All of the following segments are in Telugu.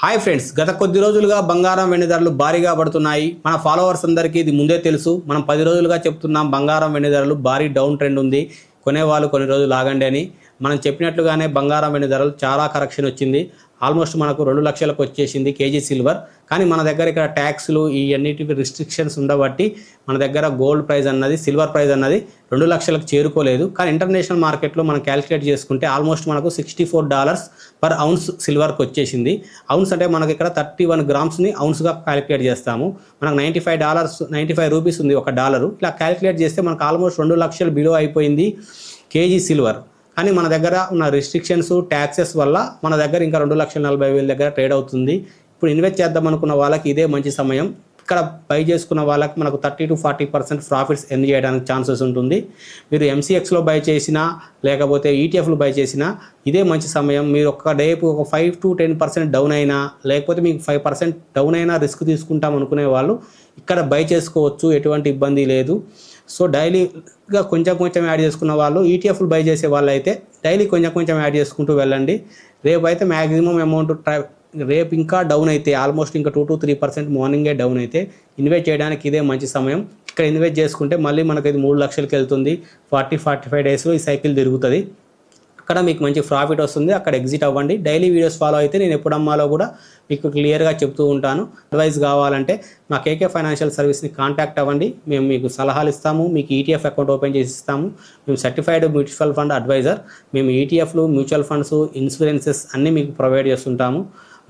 హాయ్ ఫ్రెండ్స్, గత కొద్ది రోజులుగా బంగారం వెండి ధరలు భారీగా పడుతున్నాయి. మన ఫాలోవర్స్ అందరికీ ఇది ముందే తెలుసు. మనం 10 రోజులుగా చెప్తున్నాం బంగారం వెండి ధరలు భారీ డౌన్ ట్రెండ్ ఉంది, కొనేవాళ్ళు కొన్ని రోజులు ఆగండి అని. మనం చెప్పినట్లుగానే బంగారం వెండి ధరలు చాలా కరెక్షన్ వచ్చింది. ఆల్మోస్ట్ మనకు 2 లక్షలకు వచ్చేసింది కేజీ సిల్వర్. కానీ మన దగ్గర ఇక్కడ ట్యాక్స్లు ఈ అన్నిటికి రిస్ట్రిక్షన్స్ ఉండబట్టి మన దగ్గర గోల్డ్ ప్రైస్ అన్నది, సిల్వర్ ప్రైస్ అన్నది 2 లక్షలకు చేరుకోలేదు. కానీ ఇంటర్నేషనల్ మార్కెట్లో మనం క్యాలిక్యులేట్ చేసుకుంటే ఆల్మోస్ట్ మనకు $64 పర్ ఔన్స్ సిల్వర్కి వచ్చేసింది. ఔన్స్ అంటే మనకి ఇక్కడ 31 గ్రామ్స్ని ఔన్స్గా క్యాలిక్యులేట్ చేస్తాము. మనకు $95 రూపీస్ ఉంది ఒక డాలరు. ఇలా క్యాలిక్యులేట్ చేస్తే మనకు ఆల్మోస్ట్ 2 లక్షలు బిలో అయిపోయింది కేజీ సిల్వర్. కానీ మన దగ్గర ఉన్న రిస్ట్రిక్షన్స్, ట్యాక్సెస్ వల్ల మన దగ్గర ఇంకా 2,40,000 దగ్గర ట్రేడ్ అవుతుంది. ఇప్పుడు ఇన్వెస్ట్ చేద్దాం అనుకున్న వాళ్ళకి ఇదే మంచి సమయం. ఇక్కడ బై చేసుకున్న వాళ్ళకి మనకు 30 to 40% ప్రాఫిట్స్ ఎర్న్ చేయడానికి ఛాన్సెస్ ఉంటుంది. మీరు MCXలో బై చేసినా లేకపోతే ETFలు బై చేసినా ఇదే మంచి సమయం. మీరు ఒక డేపు ఒక 5 to 10% డౌన్ అయినా లేకపోతే మీకు 5% డౌన్ అయినా రిస్క్ తీసుకుంటాం అనుకునే వాళ్ళు ఇక్కడ బై చేసుకోవచ్చు, ఎటువంటి ఇబ్బంది లేదు. సో డైలీగా కొంచెం యాడ్ చేసుకున్న వాళ్ళు, ETFలు బై చేసే వాళ్ళు అయితే డైలీ కొంచెం యాడ్ చేసుకుంటూ వెళ్ళండి. రేపు అయితే మ్యాక్సిమం అమౌంట్ రేపు ఇంకా డౌన్ అయితే ఆల్మోస్ట్ ఇంకా 2 to 3% మార్నింగే డౌన్ అయితే ఇన్వెస్ట్ చేయడానికి ఇదే మంచి సమయం. ఇక్కడ ఇన్వెస్ట్ చేసుకుంటే మళ్ళీ మనకి ఇది 3 లక్షలకి వెళ్తుంది. 40-45 డేస్లో ఈ సైకిల్ తిరుగుతుంది. అక్కడ మీకు మంచి ప్రాఫిట్ వస్తుంది. అక్కడ ఎగ్జిట్ అవ్వండి. డైలీ వీడియోస్ ఫాలో అయితే నేను ఎప్పుడు అమ్మాలో కూడా మీకు క్లియర్గా చెప్తూ ఉంటాను. అడ్వైస్ కావాలంటే మా KK ఫైనాన్షియల్ సర్వీస్ని కాంటాక్ట్ అవ్వండి. మేము మీకు సలహాలు ఇస్తాము, మీకు ETF అకౌంట్ ఓపెన్ చేసి ఇస్తాము. మేము సర్టిఫైడ్ మ్యూచువల్ ఫండ్ అడ్వైజర్. మేము ETFలు, మ్యూచువల్ ఫండ్స్, ఇన్సూరెన్సెస్ అన్నీ మీకు ప్రొవైడ్ చేస్తుంటాము.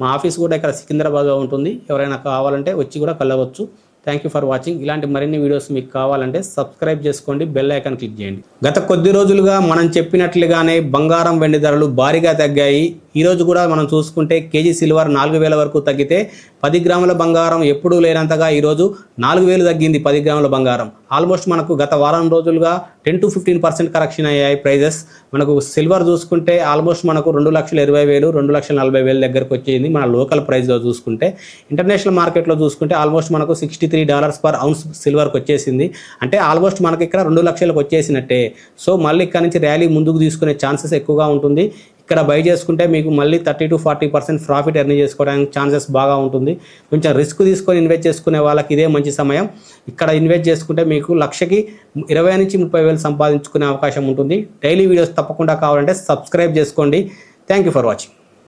మా ఆఫీస్ కూడా ఇక్కడ సికింద్రాబాద్లో ఉంటుంది. ఎవరైనా కావాలంటే వచ్చి కూడా కలవచ్చు. Thank you for watching. ఇలాంటి మరిన్ని వీడియోస్ మీకు కావాలంటే సబ్స్క్రైబ్ చేసుకోండి, బెల్ ఐకాన్ క్లిక్ చేయండి. గత కొద్ది రోజులుగా మనం చెప్పినట్లుగానే బంగారం వెండి ధరలు భారీగా తగ్గాయి. ఈరోజు కూడా మనం చూసుకుంటే కేజీ సిల్వర్ 4,000 వరకు తగ్గితే 10 గ్రాముల బంగారం ఎప్పుడూ లేనంతగా ఈరోజు 4,000 తగ్గింది. 10 గ్రాముల బంగారం ఆల్మోస్ట్ మనకు గత వారం రోజులుగా 10 to 15% కరెక్షన్ అయ్యాయి ప్రైజెస్. మనకు సిల్వర్ చూసుకుంటే ఆల్మోస్ట్ మనకు 2,20,000, 2,40,000 దగ్గరకు వచ్చింది మన లోకల్ ప్రైస్లో చూసుకుంటే. ఇంటర్నేషనల్ మార్కెట్లో చూసుకుంటే ఆల్మోస్ట్ మనకు $63 పర్ ఔన్స్ సిల్వర్కి వచ్చేసింది. అంటే ఆల్మోస్ట్ మనకి ఇక్కడ 2 లక్షలకు వచ్చేసినట్టే. సో మళ్ళీ ఇక్కడ నుంచి ర్యాలీ ముందుకు తీసుకునే ఛాన్సెస్ ఎక్కువగా ఉంటుంది. ఇక్కడ బై చేసుకుంటే మీకు మళ్ళీ 30 to 40% ప్రాఫిట్ ఎర్న్ చేసుకోవడానికి ఛాన్సెస్ బాగా ఉంటుంది. కొంచెం రిస్క్ తీసుకొని ఇన్వెస్ట్ చేసుకునే వాళ్ళకి ఇదే మంచి సమయం. ఇక్కడ ఇన్వెస్ట్ చేసుకుంటే మీకు లక్షకి 20,000 నుంచి 30,000 సంపాదించుకునే అవకాశం ఉంటుంది. డైలీ వీడియోస్ తప్పకుండా కావాలంటే సబ్స్క్రైబ్ చేసుకోండి. Thank you for watching.